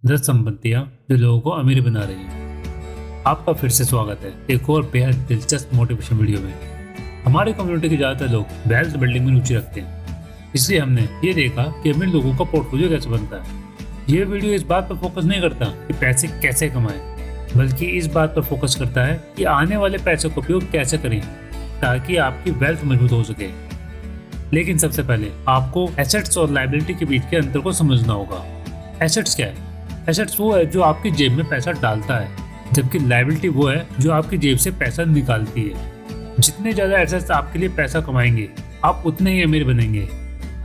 10 संपत्तियां जो लोगों को अमीर बना रही हैं। आपका फिर से स्वागत है एक और बेहद दिलचस्प मोटिवेशन वीडियो में। हमारी कम्युनिटी के ज़्यादातर लोग वेल्थ बिल्डिंग में रुचि रखते हैं, इसलिए हमने ये देखा कि अमीर लोगों का पोर्टफोलियो कैसे बनता है। ये वीडियो इस बात पर फोकस नहीं करता कि पैसे कैसे कमाएं, बल्कि इस बात पर फोकस करता है कि आने वाले पैसे का उपयोग कैसे करें ताकि आपकी वेल्थ मजबूत हो सके। लेकिन सबसे पहले आपको एसेट्स और लायबिलिटी के बीच के अंतर को समझना होगा। एसेट्स क्या है? एसेट्स वो है जो आपकी जेब में पैसा डालता है, जबकि लायबिलिटी वो है जो आपकी जेब से पैसा निकालती है। जितने ज़्यादा एसेट्स आपके लिए पैसा कमाएंगे, आप उतने ही अमीर बनेंगे।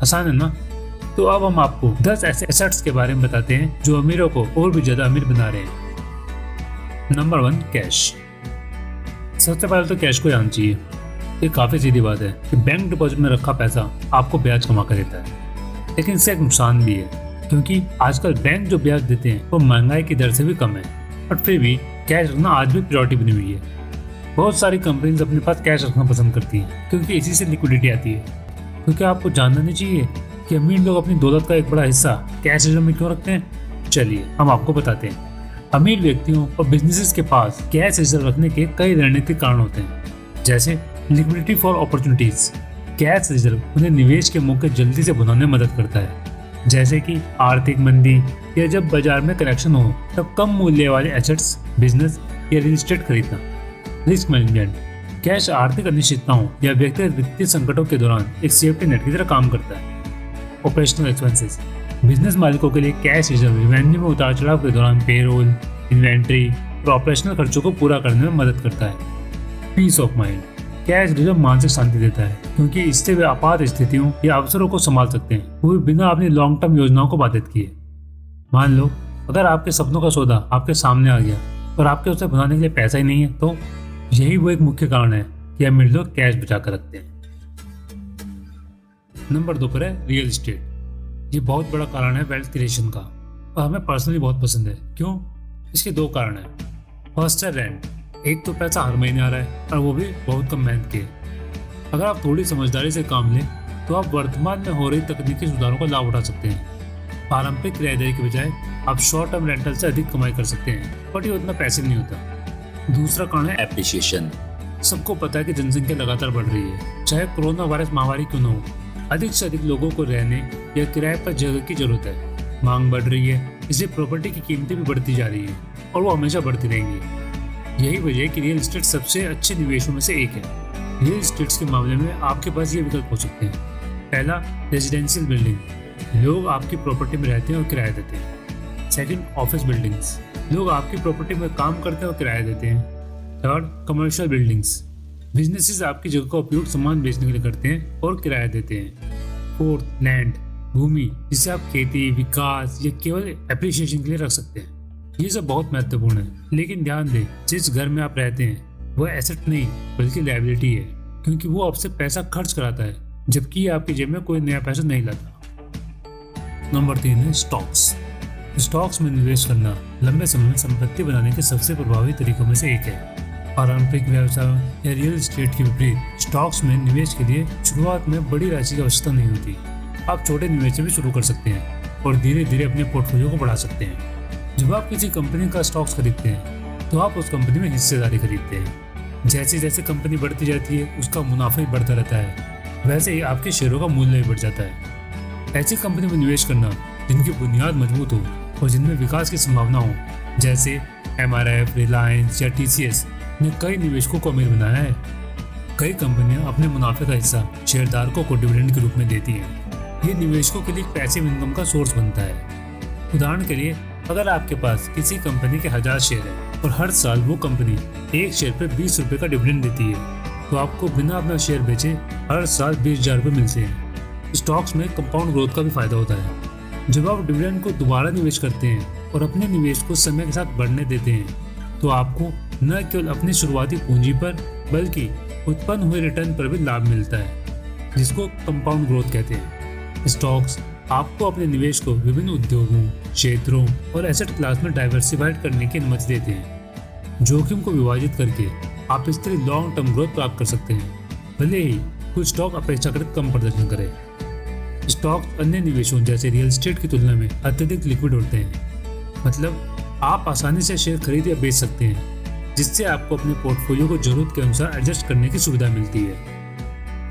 आसान है ना? तो अब हम आपको 10 ऐसे एसेट्स के बारे में बताते हैं जो अमीरों को और भी ज़्यादा अमीर बना रहे हैं। Number 1, cash. सबसे पहले तो कैश को जानना चाहिए। ये काफ़ी सीधी बात है कि बैंक डिपॉजिट में रखा पैसा आपको ब्याज कमा कर देता है, लेकिन इससे एक नुकसान भी है, क्योंकि आजकल बैंक जो ब्याज देते हैं वो महंगाई की दर से भी कम है। बट फिर भी कैश रखना आज भी प्रायोरिटी बनी हुई है। बहुत सारी कंपनीज अपने पास कैश रखना पसंद करती हैं, क्योंकि इसी से लिक्विडिटी आती है। क्योंकि आपको जानना नहीं चाहिए कि अमीर लोग अपनी दौलत का एक बड़ा हिस्सा कैश रिजर्व में क्यों रखते हैं। चलिए हम आपको बताते हैं। अमीर व्यक्तियों और बिजनेसेस के पास कैश रिजर्व रखने के कई रणनीतिक कारण होते हैं, जैसे liquidity for opportunities. Cash reserve उन्हें निवेश के मौके जल्दी से भुनाने में मदद करता है, जैसे कि आर्थिक मंदी या जब बाजार में करेक्शन हो तब कम मूल्य वाले एसेट्स, बिजनेस या रियल एस्टेट खरीदना। Risk management. कैश आर्थिक अनिश्चितताओं या व्यक्तिगत वित्तीय संकटों के दौरान एक सेफ्टी नेट की तरह काम करता है। Operational expenses. बिजनेस मालिकों के लिए कैश रिजर्व रेवेन्यू में उतार चढ़ाव के दौरान पेरोल, इन्वेंट्री और ऑपरेशनल खर्चों को पूरा करने में मदद करता है। Peace of mind. Cash reserve मानसिक शांति देता है, क्योंकि इससे वे आपात स्थितियों या अवसरों को संभाल सकते हैं, वो भी बिना अपनी लॉन्ग टर्म योजनाओं को बाधित किए। मान लो अगर आपके सपनों का सौदा आपके सामने आ गया और आपके उसे बनाने के लिए पैसा ही नहीं है, तो यही वो एक मुख्य कारण है कि अमीर लोग कैश बचा कर रखते हैं। नंबर 2 पर है रियल एस्टेट। ये बहुत बड़ा कारण है वेल्थ क्रिएशन का, और हमें पर्सनली बहुत पसंद है। क्यों? इसके 2 कारण हैं। फर्स्ट है रेंट। एक तो पैसा हर महीने आ रहा है और वो भी बहुत कम मेहनत के। अगर आप थोड़ी समझदारी से काम लें तो आप वर्तमान में हो रही तकनीकी सुधारों का लाभ उठा सकते हैं। पारंपरिक किराएदारी के बजाय आप शॉर्ट टर्म रेंटल से अधिक कमाई कर सकते हैं, बट ये उतना पैसे नहीं होता। दूसरा कारण है एप्रिसिएशन। सबको पता है कि जनसंख्या लगातार बढ़ रही है, चाहे कोरोना वायरस महामारी क्यों न हो। अधिक से अधिक लोगों को रहने या किराए पर जगह की जरूरत है। मांग बढ़ रही है, इसलिए प्रॉपर्टी की कीमतें भी बढ़ती जा रही है और वो हमेशा बढ़ती रहेंगी। यही वजह है कि रियल एस्टेट सबसे अच्छे निवेशों में से एक है। रियल एस्टेट्स के मामले में आपके पास ये विकल्प हो सकते हैं। पहला, रेजिडेंशियल बिल्डिंग। लोग आपकी प्रॉपर्टी में रहते हैं और किराया देते हैं। Second, office buildings. लोग आपकी प्रॉपर्टी में काम करते हैं और किराया देते हैं। Third, commercial buildings. बिजनेसेस आपकी जगह का उपयोग सामान बेचने के लिए करते हैं और किराया देते हैं। Fourth, land. भूमि जिसे आप खेती, विकास या केवल एप्रिसिएशन के लिए रख सकते हैं। ये सब बहुत महत्वपूर्ण है, लेकिन ध्यान दें, जिस घर में आप रहते हैं वह एसेट नहीं बल्कि लायबिलिटी है, क्योंकि वो आपसे पैसा खर्च कराता है, जबकि ये आपकी जेब में कोई नया पैसा नहीं लाता। नंबर 3 है स्टॉक्स। स्टॉक्स में निवेश करना लंबे समय में संपत्ति बनाने के सबसे प्रभावी तरीकों में से एक है। पारंपरिक व्यवसाय या रियल एस्टेट के विपरीत स्टॉक्स में निवेश के लिए शुरुआत में बड़ी राशि की आवश्यकता नहीं होती। आप छोटे निवेश से भी शुरू कर सकते हैं और धीरे धीरे अपने पोर्टफोलियो को बढ़ा सकते हैं। जब आप किसी कंपनी का स्टॉक्स खरीदते हैं तो आप उस कंपनी में हिस्सेदारी खरीदते हैं। जैसे जैसे कंपनी बढ़ती जाती है उसका मुनाफा भी बढ़ता रहता है, वैसे ही आपके शेयरों का मूल्य भी बढ़ जाता है। ऐसी कंपनी में निवेश करना जिनकी बुनियाद मजबूत हो और जिनमें विकास की संभावना हो, जैसे MRF, रिलायंस या TCS ने कई निवेशकों को अमीर बनाया है। कई कंपनियां अपने मुनाफे का हिस्सा शेयरधारकों को डिविडेंड के रूप में देती हैं। ये निवेशकों के लिए पैसिव इनकम का सोर्स बनता है। उदाहरण के लिए, अगर आपके पास किसी कंपनी के 1000 शेयर हैं और हर साल वो कंपनी एक शेयर पे 20 रुपए का डिविडेंड देती है, तो आपको बिना अपना शेयर बेचे हर साल 20,000 रुपये मिलते हैं। स्टॉक्स में कंपाउंड ग्रोथ का भी फायदा होता है। जब आप डिविडेंड को दोबारा निवेश करते हैं और अपने निवेश को समय के साथ बढ़ने देते हैं, तो आपको न केवल अपनी शुरुआती पूंजी पर बल्कि उत्पन्न हुए रिटर्न पर भी लाभ मिलता है, जिसको कंपाउंड ग्रोथ कहते हैं। स्टॉक्स आपको अपने निवेश को विभिन्न उद्योगों, क्षेत्रों और एसेट क्लास में डाइवर्सिफाइड करने की अनुमति देते हैं। जोखिम को विभाजित करके आप इस तरह लॉन्ग टर्म ग्रोथ प्राप्त कर सकते हैं, भले ही कुछ स्टॉक अपेक्षाकृत कम प्रदर्शन करें। स्टॉक्स अन्य निवेशों जैसे रियल एस्टेट की तुलना में अत्यधिक लिक्विड होते हैं। मतलब आप आसानी से शेयर खरीद या बेच सकते हैं, जिससे आपको अपने पोर्टफोलियो को जरूरत के अनुसार एडजस्ट करने की सुविधा मिलती है।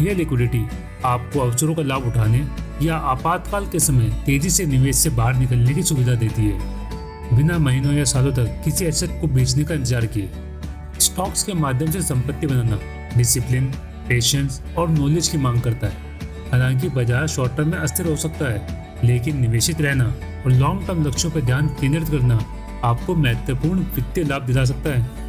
यह लिक्विडिटी आपको अवसरों का लाभ उठाने या आपातकाल के समय तेजी से निवेश से बाहर निकलने की सुविधा देती है, बिना महीनों या सालों तक किसी एसेट को बेचने का इंतजार किए। स्टॉक्स के माध्यम से संपत्ति बनाना डिसिप्लिन, पेशेंस और नॉलेज की मांग करता है। हालांकि बाजार शॉर्ट टर्म में अस्थिर हो सकता है, लेकिन निवेशित रहना और लॉन्ग टर्म लक्ष्यों पर ध्यान केंद्रित करना आपको महत्वपूर्ण वित्तीय लाभ दिला सकता है।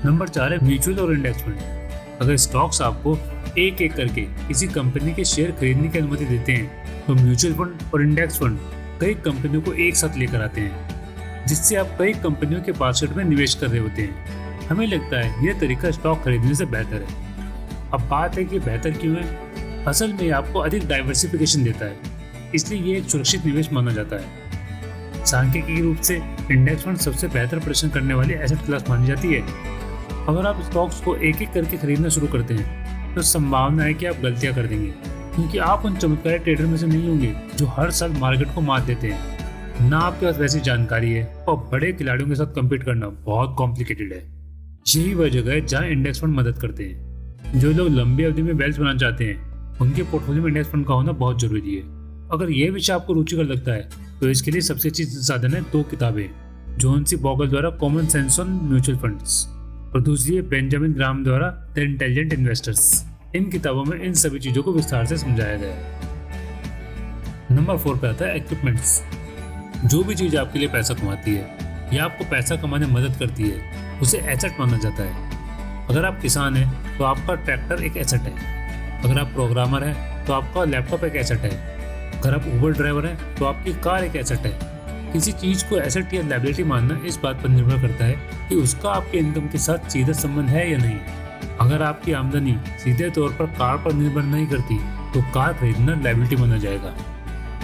नंबर 4 है म्यूचुअल और इंडेक्स फंड। अगर स्टॉक्स आपको एक एक करके किसी कंपनी के शेयर खरीदने की अनुमति देते हैं, तो म्यूचुअल फंड और इंडेक्स फंड कई कंपनियों को एक साथ लेकर आते हैं, जिससे आप कई कंपनियों के बास्केट में निवेश कर रहे होते हैं। हमें लगता है यह तरीका स्टॉक खरीदने से बेहतर है। अब बात है कि बेहतर क्यों है। असल में आपको अधिक डाइवर्सिफिकेशन देता है, इसलिए ये एक सुरक्षित निवेश माना जाता है। सांख्यिकीय रूप से इंडेक्स फंड सबसे बेहतर प्रदर्शन करने वाली एसेट क्लास मानी जाती है। अगर आप स्टॉक्स को एक एक करके खरीदना शुरू करते हैं, तो संभावना है कि आप गलतियां कर देंगे, क्योंकि आप उन चमत्कारी ट्रेडर में से नहीं होंगे जो हर साल मार्केट को मात देते हैं। ना आपके पास वैसी जानकारी है, और बड़े खिलाड़ियों के साथ कम्पीट करना बहुत कॉम्प्लिकेटेड है। यही वह जगह है जहाँ इंडेक्स फंड मदद करते हैं। जो लोग लंबी अवधि में वेल्थ बनाना चाहते हैं, उनके पोर्टफोलियो में इंडेक्स फंड का होना बहुत जरूरी है। अगर यह विषय आपको रुचिकर लगता है, तो इसके लिए सबसे अच्छी संसाधन है 2 किताबें, जॉन सी बॉगल द्वारा common sense on mutual funds और दूसरी है बेंजामिन ग्राहम द्वारा द इंटेलिजेंट इन्वेस्टर्स। इन किताबों में इन सभी चीजों को विस्तार से समझाया गया है। नंबर 4 पे आता है इक्विपमेंट्स। जो भी चीज आपके लिए पैसा कमाती है या आपको पैसा कमाने में मदद करती है, उसे एसेट माना जाता है। अगर आप किसान हैं, तो आपका ट्रैक्टर एक एसेट है। अगर आप प्रोग्रामर हैं, तो आपका लैपटॉप एक एसेट है। अगर आप उबर ड्राइवर हैं, तो आपकी कार एक एसेट है। किसी चीज को एसेट या लायबिलिटी मानना इस बात पर निर्भर करता है कि उसका आपके इनकम के साथ सीधा संबंध है या नहीं। अगर आपकी आमदनी सीधे तौर पर कार पर निर्भर नहीं करती, तो कार खरीदना लायबिलिटी माना जाएगा।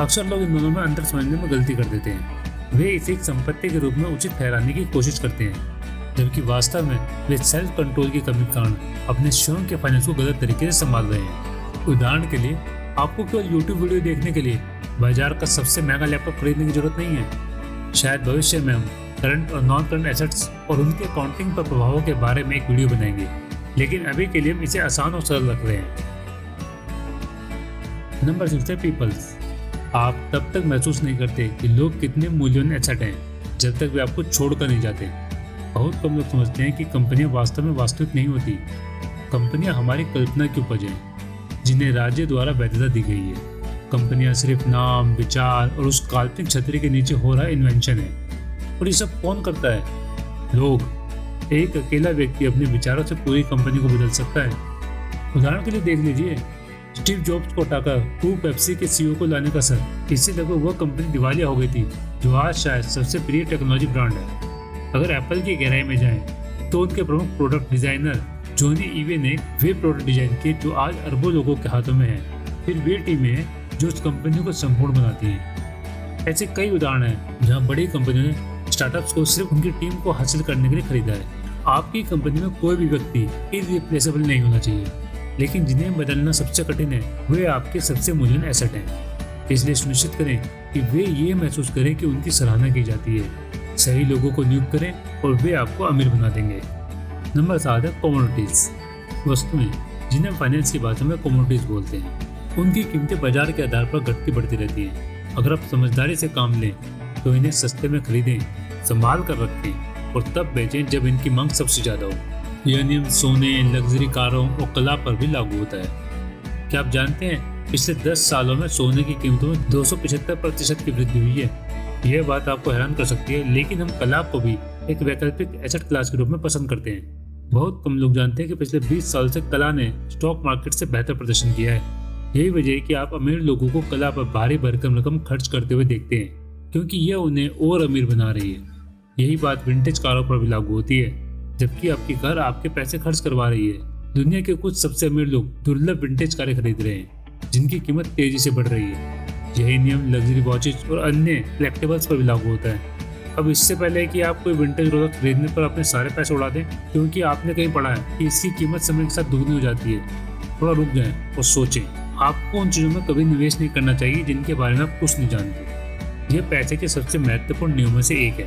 अक्सर लोग इन दोनों में अंतर समझने में गलती कर देते हैं। वे इसे एक संपत्ति के रूप में उचित ठहराने की कोशिश करते हैं, जबकि वास्तव में वे सेल्फ कंट्रोल की कमी के कारण अपने स्वयं के फाइनेंस को गलत तरीके से संभाल रहे हैं। उदाहरण के लिए, आपको केवल YouTube वीडियो देखने के लिए बाजार का सबसे महंगा लैपटॉप खरीदने की जरूरत नहीं है। शायद भविष्य में हम करंट और नॉन करंट एसेट्स और उनके अकाउंटिंग पर प्रभावों के बारे में एक वीडियो बनाएंगे, लेकिन अभी के लिए हम इसे आसान और सरल रख रहे हैं। नंबर 6 है पीपल्स। आप तब तक महसूस नहीं करते कि लोग कितने मूल्यवान एसेट हैं, जब तक वे आपको छोड़कर नहीं जाते। बहुत कम लोग समझते हैं कि कंपनियां वास्तव में वास्तविक नहीं होती। कंपनियां हमारी कल्पना की उपज हैं, जिन्हें राज्य द्वारा वैधता दी गई है। कंपनियां सिर्फ नाम, विचार और उस काल्पनिक छतरी के नीचे हो रहा इन्वेंशन है। और ये सब कौन करता है? लोग। एक अकेला व्यक्ति अपने विचारों से पूरी कंपनी को बदल सकता है। उदाहरण के लिए देख लीजिए, स्टीव जॉब्स को हटाकर पेप्सी के सीईओ को लाने का सर, इससे लगभग वह कंपनी दिवालिया हो गई थी, जो आज शायद सबसे प्रिय टेक्नोलॉजी ब्रांड है। अगर एप्पल की गहराई में जाएं, तो उनके प्रमुख प्रोडक्ट डिजाइनर जॉनी इवे ने वे प्रोडक्ट डिजाइन किए जो आज अरबों लोगों के हाथों में हैं। फिर वे टीमें हैं जो उस कंपनी को संपूर्ण बनाती हैं। ऐसे कई उदाहरण हैं जहां बड़ी कंपनियों ने स्टार्टअप्स को सिर्फ उनकी टीम को हासिल करने के लिए खरीदा है। आपकी कंपनी में कोई भी व्यक्ति इररिप्लेसेबल नहीं होना चाहिए, लेकिन जिन्हें बदलना सबसे कठिन है, वे आपके सबसे मूल्यवान एसेट हैं। इसलिए सुनिश्चित करें कि वे ये महसूस करें कि उनकी सराहना की जाती है। सही लोगों को नियुक्त करें और वे आपको अमीर बना देंगे। नंबर 7 है कमोडिटीज। वस्तुएं, जिन्हें फाइनेंस की भाषा में कमोडिटीज बोलते हैं, उनकी कीमतें बाजार के आधार पर घटती बढ़ती रहती हैं। अगर आप समझदारी से काम लें, तो इन्हें सस्ते में खरीदें, संभाल कर रखें और तब बेचें जब इनकी मांग सबसे ज्यादा हो। यह नियम सोने, लग्जरी कारों और कला पर भी लागू होता है। क्या आप जानते हैं, पिछले 10 सालों में सोने की कीमतों में 275% की वृद्धि हुई है। यह बात आपको हैरान कर सकती है, लेकिन हम कला को भी एक वैकल्पिक एसेट क्लास के रूप में पसंद करते हैं। बहुत कम लोग जानते हैं कि पिछले 20 साल से कला ने स्टॉक मार्केट से बेहतर प्रदर्शन किया है। यही वजह है कि आप अमीर लोगों को कला पर भारी भरकम रकम खर्च करते हुए देखते हैं, क्योंकि यह उन्हें और अमीर बना रही है। यही बात विंटेज कारों पर भी लागू होती है। जबकि आपकी कार आपके पैसे खर्च करवा रही है, दुनिया के कुछ सबसे अमीर लोग दुर्लभ विंटेज कारें खरीद रहे हैं, जिनकी कीमत तेजी से बढ़ रही है। यही नियम लग्जरी वॉचेज और अन्य कलेक्टिबल्स पर भी लागू होता है। अब इससे पहले कि आप कोई विंटेज प्रोडक्ट खरीदने पर अपने सारे पैसे उड़ा दें, क्योंकि आपने कहीं पढ़ा है कि इसकी कीमत समय के साथ दुगनी हो जाती है, थोड़ा रुक जाएं और सोचें। आपको उन चीज़ों में कभी निवेश नहीं करना चाहिए जिनके बारे में आप कुछ नहीं जानते। यह पैसे के सबसे महत्वपूर्ण नियमों में से एक है।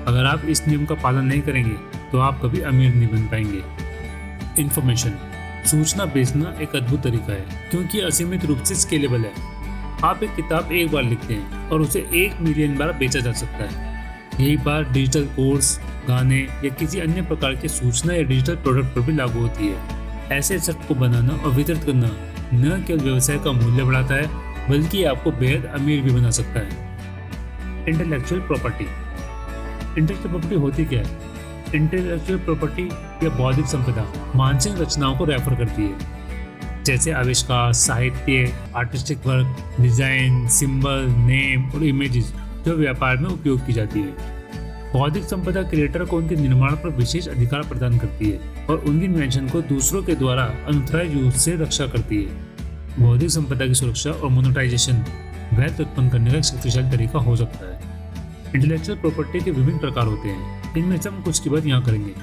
अगर आप इस नियम का पालन नहीं करेंगे तो आप कभी अमीर नहीं बन पाएंगे। इन्फॉर्मेशन, सूचना बेचना एक अद्भुत तरीका है क्योंकि असीमित रूप से स्केलेबल है। आप एक किताब एक बार लिखते हैं और उसे 1 मिलियन बार बेचा जा सकता है। यही बात डिजिटल कोर्स, गाने या किसी अन्य प्रकार की सूचना या डिजिटल प्रोडक्ट पर भी लागू होती है। ऐसे एसेट को बनाना और वितरित करना न केवल व्यवसाय का मूल्य बढ़ाता है बल्कि आपको बेहद अमीर भी बना सकता है। Intellectual property. इंटेलेक्चुअल प्रॉपर्टी होती क्या है? इंटेलेक्चुअल प्रॉपर्टी या बौद्धिक संपदा मानसिक रचनाओं को रेफर करती है, जैसे आविष्कार, साहित्य, artistic work, design, symbol, name और इमेजेस जो व्यापार में उपयोग की जाती है। बौद्धिक संपदा क्रिएटर को उनके निर्माण पर विशेष अधिकार प्रदान करती है और उनकी इन्वेंशन को दूसरों के द्वारा अनऑथराइज्ड यूज से रक्षा करती है। बौद्धिक संपदा की सुरक्षा और मोनेटाइजेशन वेल्थ उत्पन्न करने का एक शक्तिशाली तरीका हो सकता है। इंटेलेक्चुअल प्रॉपर्टी के विभिन्न प्रकार होते हैं, इनमें से हम कुछ की बात यहाँ करेंगे।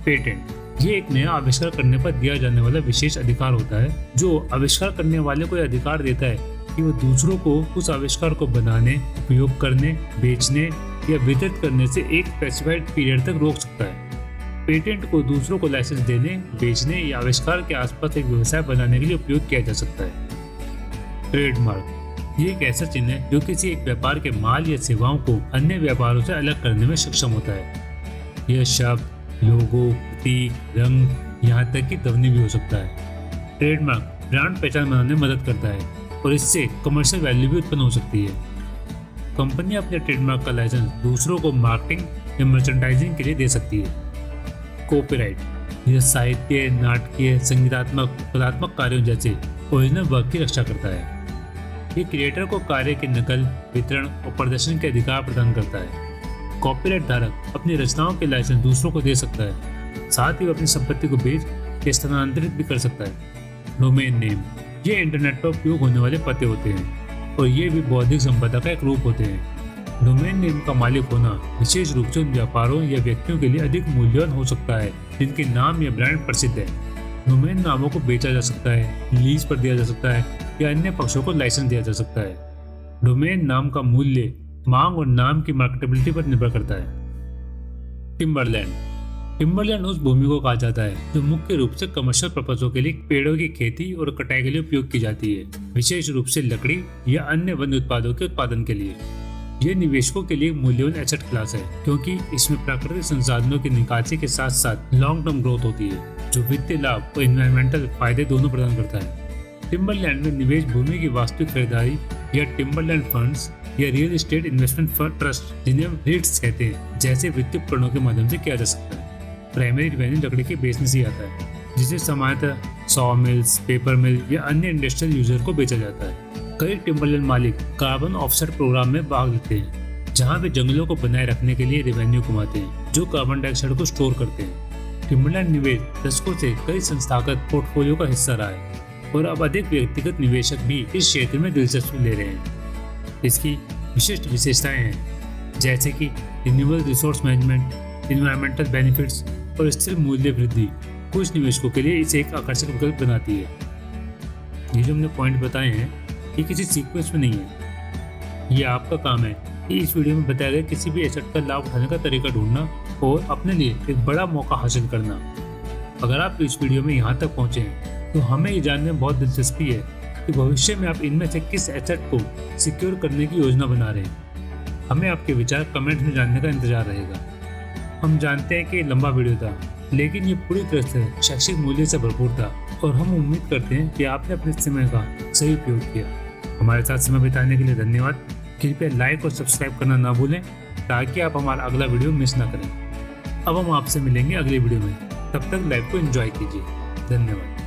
पेटेंट, ये एक नया आविष्कार करने पर दिया जाने वाला विशेष अधिकार होता है जो आविष्कार करने वाले को यह अधिकार देता है कि वह दूसरों को उस आविष्कार को बनाने, उपयोग करने, बेचने या वितरित करने से एक स्पेसिफाइड पीरियड तक रोक सकता है। पेटेंट को दूसरों को लाइसेंस देने, बेचने या आविष्कार के आसपास एक व्यवसाय बनाने के लिए उपयोग किया जा सकता है। ट्रेडमार्क, ये एक ऐसा चिन्ह है जो किसी एक व्यापार के माल या सेवाओं को अन्य व्यापारों से अलग करने में सक्षम होता है। यह शब्द, लोगो, प्रतीक, रंग, यहाँ तक कि ध्वनि भी हो सकता है। ट्रेडमार्क ब्रांड पहचान बनाने में मदद करता है और इससे कमर्शियल वैल्यू भी उत्पन्न हो सकती है। कंपनी अपने ट्रेडमार्क का लाइसेंस दूसरों को मार्केटिंग या मर्चेंडाइजिंग के लिए दे सकती है। कॉपीराइट, यह साहित्य, नाटकीय, संगीतात्मक, कलात्मक कार्यों जैसे ओरिजिनल वर्क की रक्षा करता है। ये क्रिएटर को कार्य की नकल, वितरण और प्रदर्शन के अधिकार प्रदान करता है। कॉपीराइट धारक अपनी रचनाओं के लाइसेंस दूसरों को दे सकता है, साथ ही वह अपनी संपत्ति को बेच या स्थानांतरित भी कर सकता है। डोमेन नेम, ये इंटरनेट पर उपयोग होने वाले पते होते हैं और ये भी बौद्धिक संपदा का एक रूप होते हैं। डोमेन नेम का मालिक होना विशेष रूप से उन व्यापारों या व्यक्तियों के लिए अधिक मूल्यवान हो सकता है जिनके नाम या ब्रांड प्रसिद्ध है। डोमेन नामों को बेचा जा सकता है, लीज पर दिया जा सकता है या अन्य पक्षों को लाइसेंस दिया जा सकता है। डोमेन नाम का मूल्य मांग और नाम की मार्केटेबिलिटी पर निर्भर करता है। टिम्बरलैंड, टिम्बरलैंड उस भूमि को कहा जाता है जो मुख्य रूप से कमर्शियल पर्पसों के लिए पेड़ों की खेती और कटाई के लिए उपयोग की जाती है, विशेष रूप से लकड़ी या अन्य वन उत्पादों के उत्पादन के लिए। यह निवेशकों के लिए मूल्यवान एसेट क्लास है क्योंकि इसमें प्राकृतिक संसाधनों की निकासी के साथ साथ लॉन्ग टर्म ग्रोथ होती है जो वित्तीय लाभ और इन्वायरमेंटल फायदे दोनों प्रदान करता है। टिम्बरलैंड में निवेश भूमि की वास्तविक खरीदारी या टिम्बरलैंड फंड्स या real estate investment fund trust, जिन्हें हम रिट्स कहते हैं, जैसे वित्तीय उपकरणों के माध्यम से किया जा सकता है। प्राइमरी रेवेन्यू लकड़ी के बेचने से आता है, जिसे सामान्यतः सॉ मिल्स, पेपर मिल या अन्य इंडस्ट्रियल यूजर को बेचा जाता है। कई टिम्बरलैंड मालिक कार्बन ऑफसेट प्रोग्राम में भाग लेते हैं, जहां वे जंगलों को बनाए रखने के लिए रेवेन्यू कमाते हैं जो कार्बन डाइऑक्साइड को स्टोर करते हैं। टिम्बरलैंड निवेश दशकों से कई संस्थागत पोर्टफोलियो का हिस्सा रहा है और अब अधिक व्यक्तिगत निवेशक भी इस क्षेत्र में दिलचस्पी ले रहे हैं। इसकी विशिष्ट विशेषताएं हैं जैसे कि renewable resource management, environmental benefits और स्थिर मूल्य वृद्धि कुछ निवेशकों के लिए इसे एक आकर्षक विकल्प बनाती है। ये जो हमने पॉइंट बताए हैं ये किसी सीक्वेंस में नहीं है। ये आपका काम है कि इस वीडियो में बताए गए किसी भी एसेट का लाभ उठाने का तरीका ढूंढना और अपने लिए एक बड़ा मौका हासिल करना। अगर आप इस वीडियो में यहाँ तक पहुँचे हैं तो हमें ये जानने में बहुत दिलचस्पी है कि भविष्य में आप इनमें से किस एसेट को सिक्योर करने की योजना बना रहे हैं। हमें आपके विचार कमेंट में जानने का इंतजार रहेगा। हम जानते हैं कि लंबा वीडियो था, लेकिन ये पूरी तरह से शैक्षिक मूल्य से भरपूर था और हम उम्मीद करते हैं कि आपने अपने समय का सही उपयोग किया। हमारे साथ समय बिताने के लिए धन्यवाद। कृपया लाइक और सब्सक्राइब करना ना भूलें ताकि आप हमारा अगला वीडियो मिस ना करें। अब हम आपसे मिलेंगे अगले वीडियो में, तब तक लाइव को एंजॉय कीजिए। धन्यवाद।